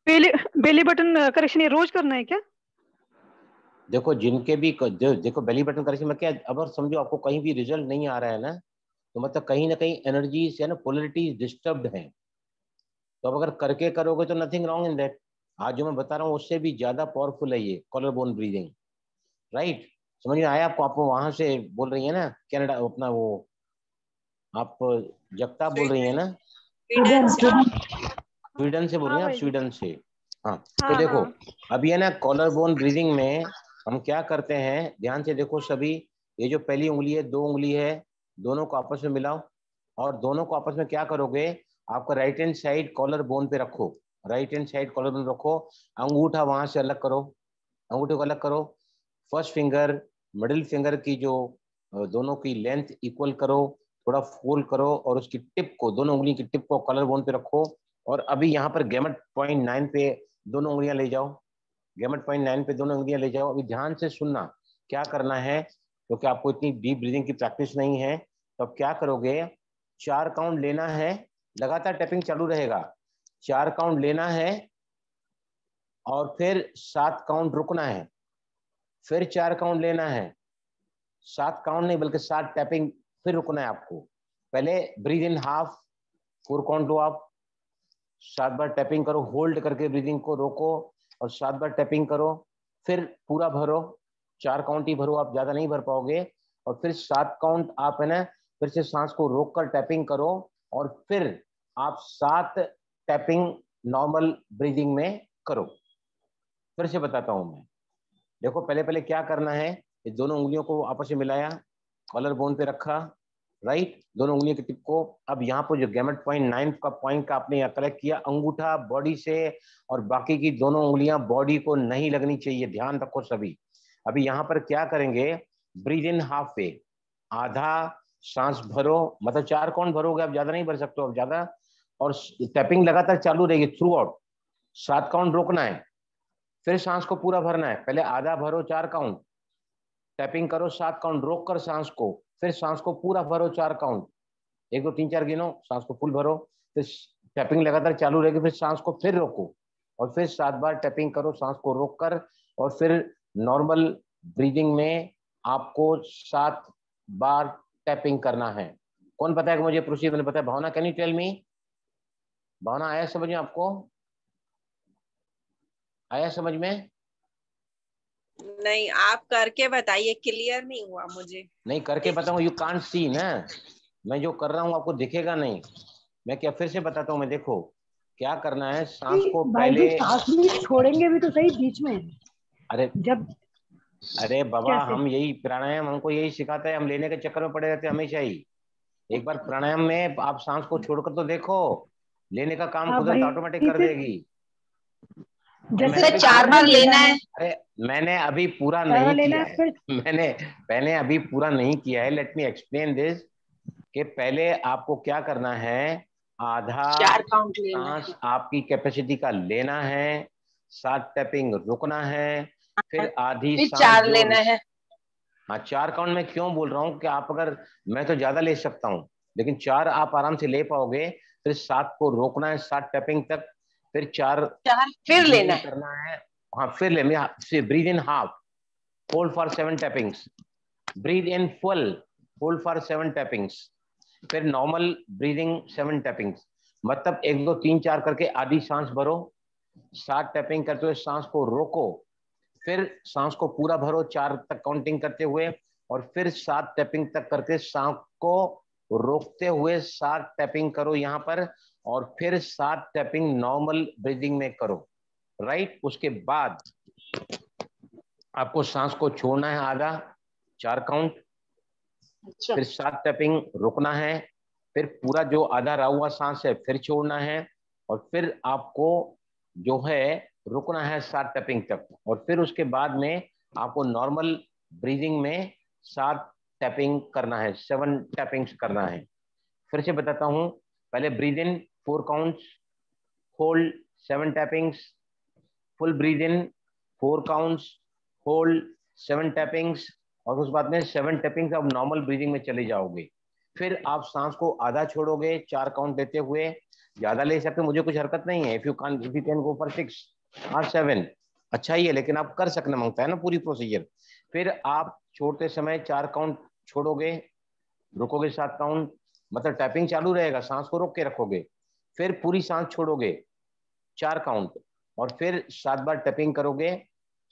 बेली belly button correction ये रोज करना है क्या? देखो जिनके भी देखो बेली बटन करेक्शन में क्या, अगर समझो आपको कहीं भी रिजल्ट नहीं आ रहा है ना, तो मतलब कहीं ना कहीं एनर्जी से ना पोलरिटी डिस्टर्ब्ड है। तो अब अगर करके करोगे तो नथिंग रॉन्ग इन दैट। आज जो मैं बता रहा हूँ उससे भी ज्यादा पावरफुल है ये कॉलर बोन ब्रीदिंग। राइट, समझ में आया आपको? आप वहां से बोल रही है ना, कनाडा अपना वो, आप जगताप बोल रही है ना? स्वीडन से। स्वीडन से बोल रही हाँ हैं आप? भाई। स्वीडन से। हाँ, तो हाँ देखो हाँ। अभी है ना कॉलर बोन ब्रीदिंग में हम क्या करते हैं, ध्यान से देखो सभी। ये जो पहली उंगली है, दो उंगली है, दोनों को आपस में मिलाओ और दोनों को आपस में क्या करोगे, आपका right hand side collar bone पे रखो। Right hand side collar bone रखो, अंगूठा वहां से अलग करो, अंगूठे को अलग करो। फर्स्ट फिंगर मिडिल फिंगर की जो दोनों की लेंथ इक्वल करो, थोड़ा फोल्ड करो और उसकी टिप को, दोनों उंगली की टिप को कॉलर बोन पे रखो। और अभी यहाँ पर गेमट पॉइंट 9 पे दोनों उंगलियां ले जाओ, गेमट पॉइंट 9 पे दोनों उंगलियां ले जाओ। अभी ध्यान से सुनना क्या करना है, क्योंकि आपको इतनी डीप ब्रीदिंग की प्रैक्टिस नहीं है। तो अब क्या करोगे, 4 काउंट लेना है, लगातार टैपिंग चालू रहेगा। 4 काउंट लेना है और फिर 7 काउंट रुकना है, फिर 4 काउंट लेना है, 7 काउंट नहीं बल्कि 7 टैपिंग फिर रुकना है आपको। पहले breathe in half, 4 count low आप, 7 बार टैपिंग करो, होल्ड करके ब्रीदिंग को रोको और 7 बार टैपिंग करो, फिर पूरा भरो। 4 काउंट ही भरो आप, ज्यादा नहीं भर पाओगे। और फिर 7 काउंट आप है ना, फिर से सांस को रोक कर टैपिंग करो और फिर आप 7 टैपिंग नॉर्मल ब्रीदिंग में करो। फिर से बताता हूं मैं, देखो पहले पहले क्या करना है, ये दोनों उंगलियों को आपस में मिलाया, कॉलर बोन पे रखा, राइट, दोनों उंगलियों के टिप को। अब यहाँ पर जो गेमेट पॉइंट 9 का पॉइंट का आपने यहाँ कलेक्ट किया, अंगूठा बॉडी से और बाकी की दोनों उंगलियां बॉडी को नहीं लगनी चाहिए, ध्यान रखो सभी। अभी यहाँ पर क्या करेंगे, ब्रीद इन हाफ वे, आधा सांस भरो, मतलब 4 काउंट भरोगे, आप ज्यादा नहीं भर सकते हो अब ज्यादा। और टैपिंग लगातार चालू रहेगी थ्रू आउट, 7 काउंट रोकना है, फिर सांस को पूरा भरना है। पहले आधा भरो 4 काउंट, टैपिंग करो 7 काउंट, रोक कर सांस को, फिर सांस को पूरा भरो 4 काउंट, 1 2 3 4 गिनो, सांस को फुल भरो, फिर टैपिंग लगातार चालू रहेगी, फिर सांस को फिर रोको और फिर 7 बार टैपिंग करो सांस को रोक कर। और फिर नॉर्मल ब्रीदिंग में आपको 7 बार टैपिंग करना है। कौन पता है कि मुझे प्रोसीजर पता है? भावना, कैन यू टेल मी? भावना, आया समझ में आपको? आया समझ में? नहीं, आप करके बताइए, क्लियर नहीं हुआ मुझे। नहीं करके बताऊं, यू कांट सी ना, मैं जो कर रहा हूं आपको दिखेगा नहीं। मैं क्या फिर से बताता हूँ मैं, देखो क्या करना है, सांस को भाई जी पहले, सांस भी छोड़ेंगे भी तो सही बीच में अरे जब, अरे बाबा, कैसे? हम यही प्राणायाम हमको यही सिखाता है, हम लेने के चक्कर में पड़े रहते हैं हमेशा ही। एक बार प्राणायाम में आप सांस को छोड़कर तो देखो, लेने का काम हाँ कुदरत ऑटोमेटिक भाई कर फिर देगी। जैसे मैंने 4 बार लेना है। अरे मैंने अभी पूरा 4 बार नहीं लेना किया है है, फिर। मैंने अभी पूरा नहीं किया है। लेट मी एक्सप्लेन दिस, कि पहले आपको क्या करना है, आधा 4 काउंट लेना सांस है। आपकी कैपेसिटी का लेना है, 7 टैपिंग रुकना है, फिर आधी फिर सांस 4 जो, लेना है। हाँ 4 काउंट में क्यों बोल रहा हूँ कि आप अगर, मैं तो ज्यादा ले सकता हूँ लेकिन 4 आप आराम से ले पाओगे। फिर 7 को रोकना है, 7 टैपिंग तक, फिर 4 4 फिर ब्रीद लेना इन है। करना है। हाँ फिर ले, breathe in half, hold for 7 tappings, breathe in full, hold for 7 tappings, फिर नॉर्मल ब्रीदिंग 7 टैपिंग्स। मतलब 1 2 3 4 करके आधी सांस भरो, 7 टैपिंग करते हुए सांस को रोको, फिर सांस को पूरा भरो 4 तक काउंटिंग करते हुए, और फिर 7 टैपिंग तक करके सांस को रोकते हुए 7 टैपिंग करो यहाँ पर, और फिर 7 टैपिंग नॉर्मल ब्रीदिंग में करो। राइट, उसके बाद आपको सांस को छोड़ना है आधा, 4 काउंट, अच्छा। फिर 7 टैपिंग रुकना है, फिर पूरा जो आधा रहा हुआ सांस है फिर छोड़ना है, और फिर आपको जो है रुकना है 7 टैपिंग तक, और फिर उसके बाद में आपको नॉर्मल ब्रीदिंग में 7 टैपिंग करना है, 7 टैपिंग्स करना है। फिर से बताता हूं, पहले breathe in 4 counts, hold 7 tappings, full breathe in 4 counts, hold 7 tappings, और उस बाद में 7 टैपिंग्स आप नॉर्मल ब्रीदिंग में चले जाओगे। फिर आप सांस को आधा छोड़ोगे 4 काउंट देते हुए, ज्यादा ले सकते, मुझे कुछ हरकत नहीं है। If you can go for 6 और 7 अच्छा ही है, लेकिन आप कर सकना मांगता है ना पूरी प्रोसीजर। फिर आप छोड़ते समय 4 काउंट छोड़ोगे, रुकोगे 7 काउंट, मतलब टैपिंग चालू रहेगा, सांस को रोक के रखोगे, फिर पूरी सांस छोड़ोगे 4 काउंट, और फिर 7 बार टैपिंग करोगे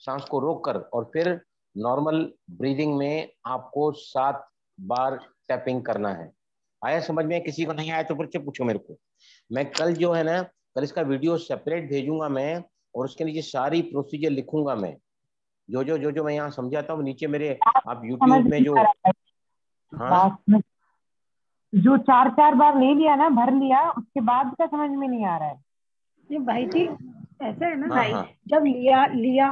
सांस को रोक कर, और फिर नॉर्मल ब्रीदिंग में आपको 7 बार टैपिंग करना है। आया समझ में? किसी को नहीं आया तो फिर से पूछो मेरे को। मैं कल जो है ना, कल इसका वीडियो सेपरेट भेजूंगा मैं, और उसके नीचे सारी प्रोसीजर लिखूंगा मैं, जो मैं यहाँ समझाता हूँ नीचे मेरे, आप समझ यूट्यूब में नहीं जो। आ रहा है हाँ बात में। जो 4 4 बार ले लिया ना, भर लिया, उसके बाद का समझ में नहीं आ रहा है। नहीं भाई जी, ऐसा है ना हाँ भाई, हाँ, जब लिया लिया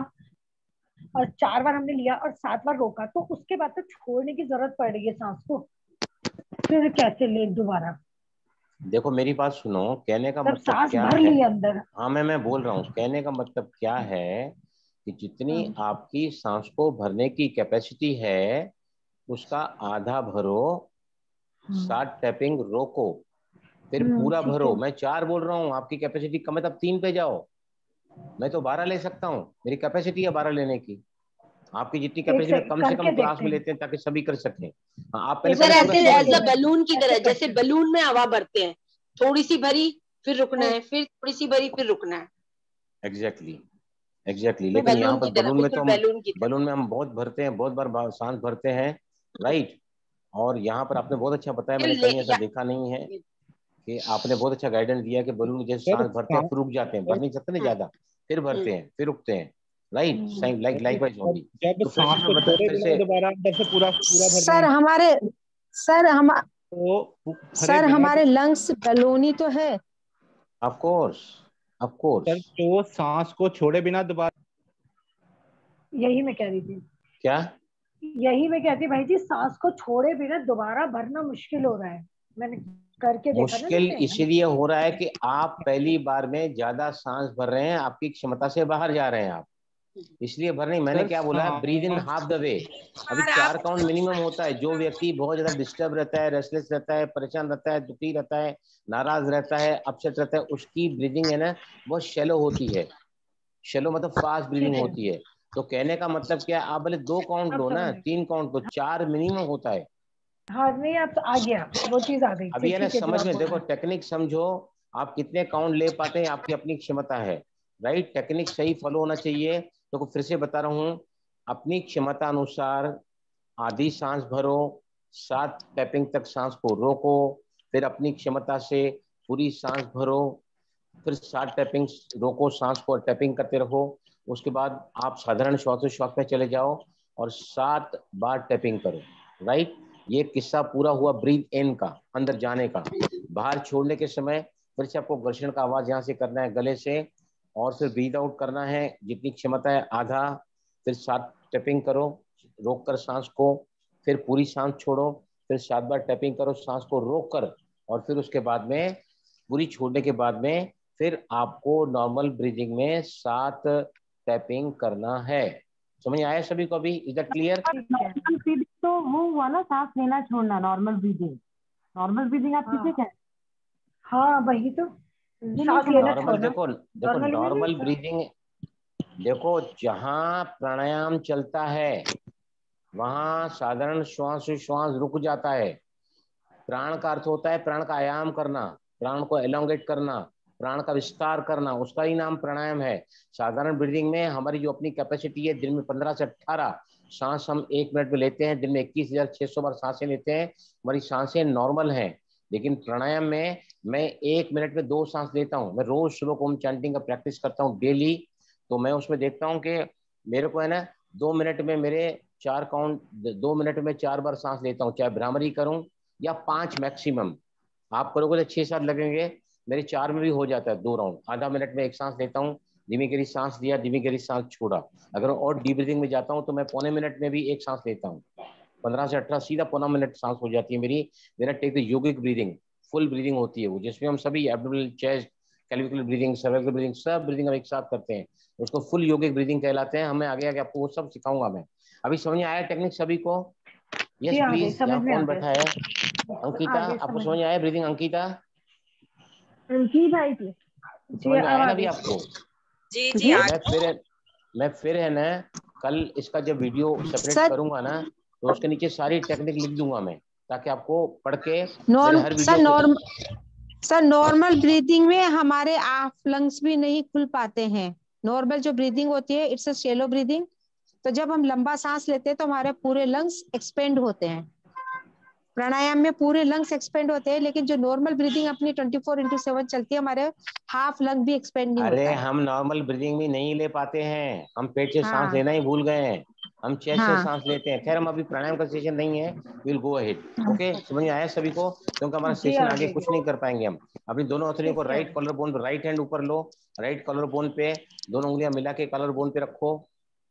और 4 बार हमने लिया और 7 बार रोका, तो उसके बाद तो छोड़ने की जरूरत पड़ रही है सांस को, फिर कैसे ले दोबारा? देखो मेरी बात सुनो, कहने का तब मतलब सांस क्या भर है। ली अंदर। हाँ मैं बोल रहा हूँ, कहने का मतलब क्या है कि जितनी हाँ। आपकी सांस को भरने की कैपेसिटी है, उसका आधा भरो, 7 टैपिंग रोको, फिर पूरा ठीक भरो। है। मैं 4 बोल रहा हूँ, आपकी कैपेसिटी कम है तब 3 पे जाओ। मैं तो 12 ले सकता हूँ, मेरी कैपेसिटी है 12 लेने की। आपकी जितनी एक कैपेसिटी में कम से कम करके क्लास देखते में हैं। लेते हैं ताकि सभी कर सकें। हाँ आप पहले एक सर बार पहले पूरा ऐसे करके समझ एज देखते अ लो। हैं, बलून की ऐसे तरह, जैसे करते हैं। बलून में हवा भरते हैं, थोड़ी सी भरी फिर रुकना ओ, है, फिर थोड़ी सी भरी फिर रुकना है। एग्जैक्टली एग्जैक्टली, तो लेकिन यहाँ बलून पर की तरह, बलून में तो बिल्कुल हम, बैलून की तरह। बलून में हम बहुत भरते हैं, बहुत बार सांस भरते हैं, राइट। और यहाँ पर आपने बहुत अच्छा बताया, फिर मैंने ले कहीं ऐसा या, देखा नहीं है कि आपने बहुत अच्छा गाइडेंस दिया कि बलून जैसे सर सांस भरते हैं फिर रुक जाते हैं, भर नहीं सकते ना हम्म, ज्यादा, फिर भरते हम्म। हैं फिर रुकते हैं, राइट, सेम लाइक जब लाइक वाइज होगी। जब तो फिर से सांस मैं को बता, छोड़े फिर बिना से दोबारा अंदर से पूरा पूरा भर रहे सर हैं, हमारे सर हम तो भरे सर बिना हमारे लंग्स बलूनी तो है। Of course of course. Sir तो सांस को छोड़े बिना दोबारा। यही मैं कह रही थी, क्या यही मैं कहती भाई जी, सांस को छोड़े बिना दोबारा भरना मुश्किल हो रहा है। मैंने करके देखा ना मुश्किल जैसे। इसीलिए हो रहा है कि आप पहली बार में ज्यादा सांस भर रहे हैं, आपकी क्षमता से बाहर जा रहे हैं आप, इसलिए भर नहीं। मैंने सर क्या बोला है, ब्रीद इन हाफ द वे। अभी और 4 आप काउंट मिनिमम होता है। जो व्यक्ति बहुत ज्यादा डिस्टर्ब रहता है, रेस्टलेस रहता है, परेशान रहता है, दुखी रहता है, नाराज रहता है, अपसेट रहता है, उसकी ब्रीदिंग है ना बहुत शैलो होती है। शैलो मतलब फास्ट ब्रीदिंग ठीक है, होती है। तो कहने का मतलब क्या है, आप भले 2 काउंट अब लो समझ ना, में। 3 काउंट लो, 4 मिनिमम होता है। हाँ नहीं, अब तो आ गया, वो चीज आ गई अभी थी, है ना ठीक है जो समझ आप में, बोल देखो रहे हैं। टेक्निक समझो, आप कितने काउंट ले पाते हैं आपकी अपनी क्षमता है, राइट। टेक्निक सही फॉलो होना चाहिए। तो फिर से बता रहा हूँ, अपनी क्षमता अनुसार आधी सांस भरो, 7 टैपिंग तक सांस को रोको, फिर अपनी क्षमता से पूरी सांस भरो, फिर 7 टैपिंग रोको, सांस को टैपिंग करते रहो। उसके बाद आप साधारण श्वासोच्छ्वास में चले जाओ और 7 बार टैपिंग करो, राइट। ये किस्सा पूरा हुआ ब्रीथ इन का, अंदर जाने का। बाहर छोड़ने के समय फिर से आपको घर्षण का आवाज यहाँ से करना है गले से, और फिर ब्रीथ आउट करना है जितनी क्षमता है आधा, फिर 7 टैपिंग करो रोक कर सांस को, फिर पूरी सांस छोड़ो, फिर 7 बार टैपिंग करो सांस को रोक कर, और फिर उसके बाद में पूरी छोड़ने के बाद में फिर आपको नॉर्मल ब्रीदिंग में 7 टैपिंग करना है। समझ आया सभी को? अभी इज दैट क्लियर? ठीक है। नॉर्मल ब्रीदिंग तो वो हुआ ना, सांस लेना छोड़ना, नॉर्मल ब्रीदिंग। नॉर्मल ब्रीदिंग आप किसे हाँ कहते हाँ, वही तो, हैं? नहीं सांस समझ। लेना नॉर्मल छोड़ना। देखो देखो नॉर्मली में भी नॉर्मल ब्रीदिंग, देखो जहां प्राणायाम चलता है वहां साधारण श्वास श्वास रुक जाता है। प्राण का अर्थ होता है प्राण का आयाम करना, प्राण को एलोंगेट करना, प्राण का विस्तार करना, उसका ही नाम प्राणायाम है। साधारण ब्रीदिंग में हमारी जो अपनी कैपेसिटी है, दिन में 15 से 18 सांस हम 1 मिनट में लेते हैं, दिन में 21,600 बार सांसें लेते हैं, हमारी सांसें नॉर्मल हैं। लेकिन प्राणायाम में मैं 1 मिनट में 2 सांस लेता हूँ। मैं रोज सुबह को ओम चैंटिंग का प्रैक्टिस करता हूँ डेली, तो मैं उसमें देखता हूँ कि मेरे को है ना 2 मिनट में मेरे 4 काउंट, 2 मिनट में 4 बार सांस लेता हूँ, चाहे भ्रामरी करूँ या 5 मैक्सिमम। आप करोगे तो 6-7 लगेंगे, मेरे 4 में भी हो जाता है 2 राउंड। आधा मिनट में 1 सांस लेता हूँ, धीमी गहरी सांस लिया, धीमी गहरी सांस छोड़ा। अगर और डीप ब्रीदिंग में जाता हूँ तो मैं पौने मिनट में भी 1 सांस लेता हूँ। 15 से 18 सीधा पौना मिनट सांस हो जाती है मेरी। मेरा take the yogic breathing, full breathing होती है वो, जिसमें हम सभी abdominal, chest, clavicular breathing, cervical breathing, सब ब्रीदिंग हम एक साथ करते हैं। उसको फुल योगिक ब्रीदिंग कहलाते हैं। हमें आगे आगे आपको वो सब सिखाऊंगा मैं। अभी समझ में आया टेक्निक सभी को? जी यस आ गई, प्लीज। समझ यहाँ में आ कौन गया। बैठा है? अंकिता, आ गई आपको समझ समझ में। में आया ब्रीदिंग? अंकिता जी भाई जी। जी समझ में अब आया आ ना भी गई। आपको? जी जी जी मैं फिर है ना कल इसका जब वीडियो सेपरेट सर करूंगा ना तो उसके नीचे सारी टेक्निक लिख दूंगा मैं, ताकि आपको पढ़ के मेरे नॉर्म हर सर वीडियो को। नॉर्म सर हाँ, नॉर्मल ब्रीदिंग में हमारे आप लंग्स भी नहीं खुल पाते हैं। नॉर्मल जो ब्रीदिंग होती है इट्स अ शैलो ब्रीदिंग। तो जब हम लंबा सांस लेते हैं तो हमारे पूरे लंग्स एक्सपेंड होते हैं। प्राणायाम में पूरे लंग्स एक्सपेंड होते हैं, लेकिन जो नॉर्मल ब्रीदिंग अपनी 24/7 चलती है, हमारे हाफ लंग भी एक्सपेंड नहीं अरे होता है। हम नॉर्मल ब्रीदिंग भी नहीं ले पाते हैं, हम पेट से सांस हाँ लेना ही भूल गए हैं, हम चेस्ट से हाँ सांस लेते हैं। खैर हम अभी प्राणायाम का सेशन नहीं है, विल गो अहेड। ओके, समझ में आया सभी को? क्योंकि हमारा जी सेशन आ आगे गई। कुछ नहीं कर पाएंगे हम। अपनी दोनों हथेलियों को ठीक है। राइट कॉलर बोन पे, राइट हैंड ऊपर लो, राइट कॉलर बोन पे दोनों उंगलियां मिला के कॉलर बोन पे रखो,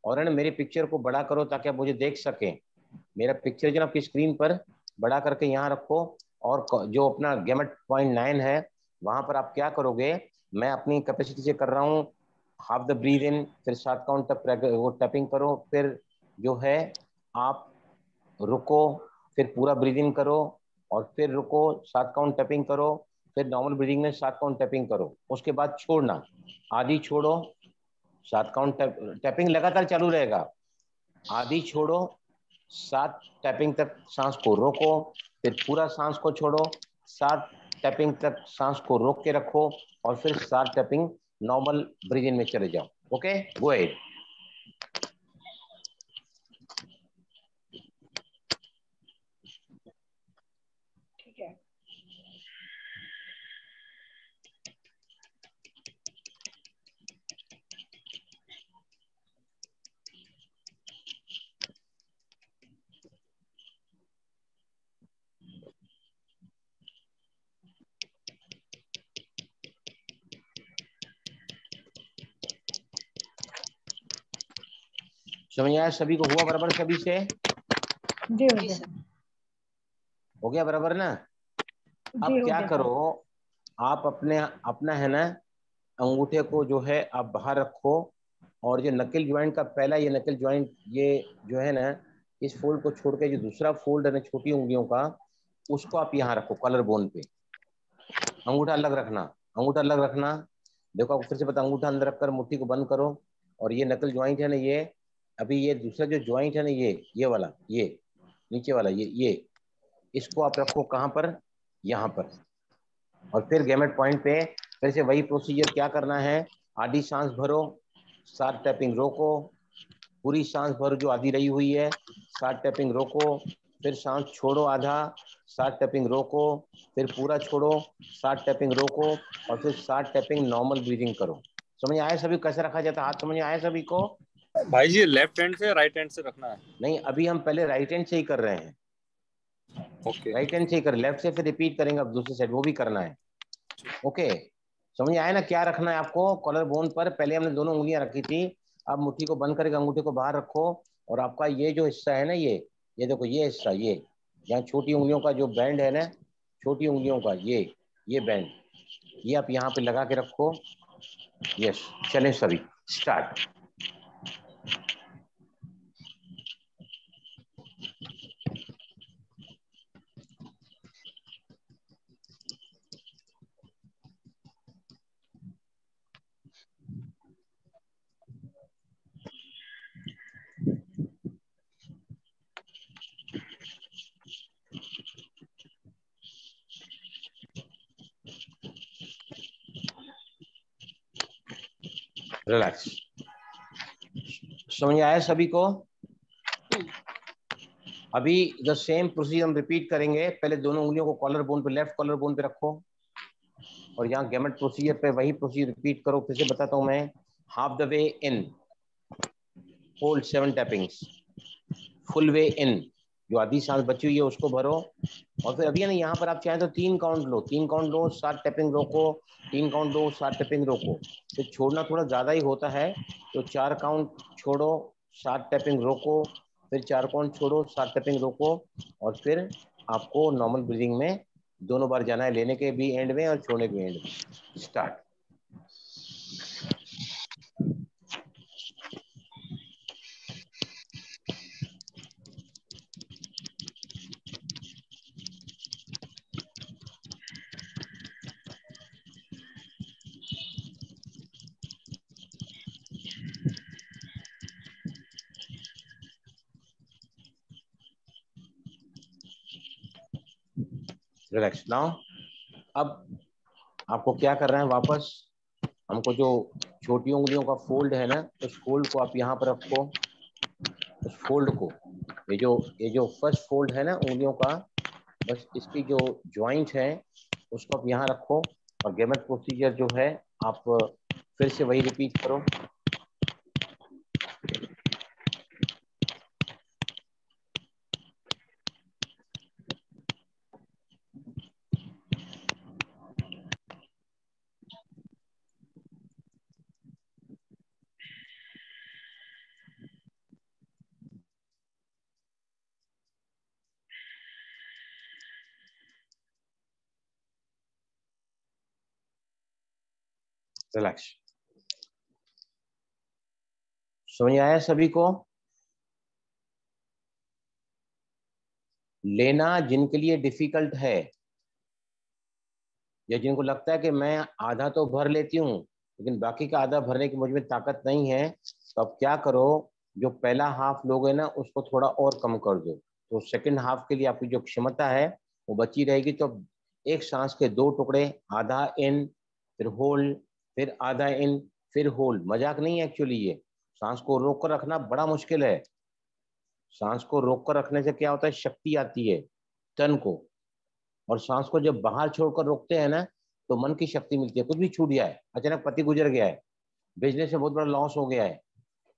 और है ना मेरी पिक्चर को बड़ा करो ताकि आप मुझे देख सकें। मेरा पिक्चर जो आपकी स्क्रीन पर बड़ा करके यहाँ रखो, और जो अपना गेमेट पॉइंट 9 है वहां पर आप क्या करोगे, मैं अपनी कैपेसिटी से कर रहा हूँ। हाफ द ब्रीद इन, फिर 7 काउंट तक वो टैपिंग करो, फिर जो है आप रुको, फिर पूरा ब्रीद इन करो, और फिर रुको, 7 काउंट टैपिंग करो, फिर नॉर्मल ब्रीदिंग में 7 काउंट टैपिंग करो, उसके बाद छोड़ना, आधी छोड़ो, 7 काउंट टैपिंग लगातार चालू रहेगा, आधी छोड़ो, 7 टैपिंग तक सांस को रोको, फिर पूरा सांस को छोड़ो, 7 टैपिंग तक सांस को रोक के रखो, और फिर 7 टैपिंग नॉर्मल ब्रीद इन में चले जाओ। Okay, go ahead. ठीक है। समझ आया सभी को? हुआ बराबर सभी से? जी हो जी गया। सर। हो गया बराबर ना? जी अब हो क्या गया सर। करो, आप अपने अपना है ना अंगूठे को जो है आप बाहर रखो, और जो नकल ज्वाइंट का पहला ये नकल ज्वाइंट, ये जो है ना इस फोल्ड को छोड़ के जो दूसरा फोल्ड है ना छोटी उंगलियों का, उसको आप यहाँ रखो कॉलर बोन पे। अंगूठा अलग रखना, अंगूठा अलग रखना। देखो आपको फिर से पता, अंगूठा अंदर रखकर मुट्ठी को बंद करो, और ये नकल ज्वाइंट है ना, ये अभी ये दूसरा जो ज्वाइंट है ना, ये वाला, ये नीचे वाला, ये इसको आप रखो कहाँ पर? यहाँ पर। और फिर गेमेट पॉइंट पे फिर से वही प्रोसीजर क्या करना है, आधी सांस भरो, 7 टैपिंग रोको, पूरी सांस भरो जो आधी रही हुई है, 7 टैपिंग रोको, फिर सांस छोड़ो आधा, 7 टैपिंग रोको, फिर पूरा छोड़ो, 7 टैपिंग रोको, और फिर 7 टैपिंग नॉर्मल ब्रीदिंग करो। समझ आया सभी कैसे रखा जाता है हाथ? समझ आया सभी को? भाई जी लेफ्ट हैंड से राइट हैंड से रखना है? नहीं, अभी हम पहले राइट हैंड से ही कर रहे हैं, ओके। राइट हैंड से ही कर, लेफ्ट से फिर रिपीट करेंगे अब दूसरी साइड, वो भी करना है। ओके, समझ आया ना क्या रखना है आपको? कॉलर बोन पर पहले हमने दोनों उंगलियां रखी थी, अब मुट्ठी को बंद करके अंगूठे को बाहर रखो, और आपका ये जो हिस्सा है ना, ये देखो, ये हिस्सा, ये यहाँ छोटी उंगलियों का जो बैंड है ना, छोटी उंगलियों का ये बैंड, ये आप यहाँ पे लगा के रखो। यस, चलें सभी, स्टार्ट। रिलैक्स। समझ आया सभी को? अभी द सेम प्रोसीजर हम रिपीट करेंगे। पहले दोनों उंगलियों को कॉलर बोन पे, लेफ्ट कॉलर बोन पे रखो, और यहाँ गेमेट प्रोसीजर पे वही प्रोसीजर रिपीट करो। फिर से बताता हूँ मैं, half the way in, hold 7 tappings, full way in, जो आधी सांस बची हुई है उसको भरो, और फिर अभी ना यहाँ पर आप चाहें तो 3 count low, 3 count low, 7 tapping रोको, 3 काउंट दो, 7 टैपिंग रोको। फिर छोड़ना थोड़ा ज्यादा ही होता है तो 4 काउंट छोड़ो, 7 टैपिंग रोको, फिर 4 काउंट छोड़ो, 7 टैपिंग रोको, और फिर आपको नॉर्मल ब्रीदिंग में दोनों बार जाना है, लेने के भी एंड में और छोड़ने के एंड में। स्टार्ट। Relax now. अब आपको क्या कर रहे हैं, वापस हमको जो छोटी उंगलियों का फोल्ड है ना, उस फोल्ड को आप यहाँ पर रखो। उस फोल्ड को, ये जो फर्स्ट फोल्ड है ना उंगलियों का, बस इसकी जो ज्वाइंट है उसको आप यहाँ रखो। और गेमेट प्रोसीजर जो है आप फिर से वही रिपीट करो। रिलैक्स। समझ आया सभी को? लेना जिनके लिए डिफिकल्ट है या जिनको लगता है कि मैं आधा तो भर लेती हूँ लेकिन बाकी का आधा भरने की मुझ में ताकत नहीं है, तो अब क्या करो, जो पहला हाफ लोगे ना उसको थोड़ा और कम कर दो, तो सेकंड हाफ के लिए आपकी जो क्षमता है वो बची रहेगी। तो एक सांस के दो टुकड़े, आधा इन फिर होल्ड, फिर आधा इन फिर होल्ड। मजाक नहीं है एक्चुअली, ये सांस को रोक कर रखना बड़ा मुश्किल है। सांस को रोक कर रखने से क्या होता है, शक्ति आती है तन को, और सांस को जब बाहर छोड़कर रोकते हैं ना तो मन की शक्ति मिलती है। कुछ भी छूट गया है, अचानक पति गुजर गया है, बिजनेस में बहुत बड़ा लॉस हो गया है,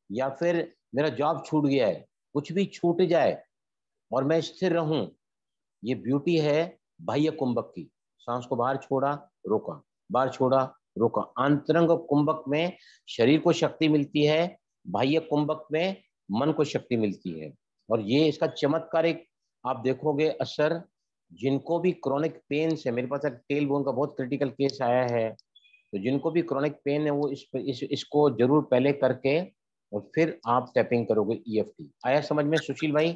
या फिर मेरा जॉब छूट गया है, कुछ भी छूट जाए और मैं स्थिर रहूं, ये ब्यूटी है बाह्य कुंभक की। सांस को बाहर छोड़ा रोका, बाहर छोड़ा रोका। आंतरंग कुंभक में शरीर को शक्ति मिलती है, बाह्य कुंभक में मन को शक्ति मिलती है। और ये इसका चमत्कार एक आप देखोगे असर, जिनको भी क्रॉनिक पेन से, मेरे पास एक टेल बोन का बहुत क्रिटिकल केस आया है, तो जिनको भी क्रॉनिक पेन है वो इसको जरूर पहले करके और फिर आप टैपिंग करोगे EFT। आया समझ में सुशील भाई?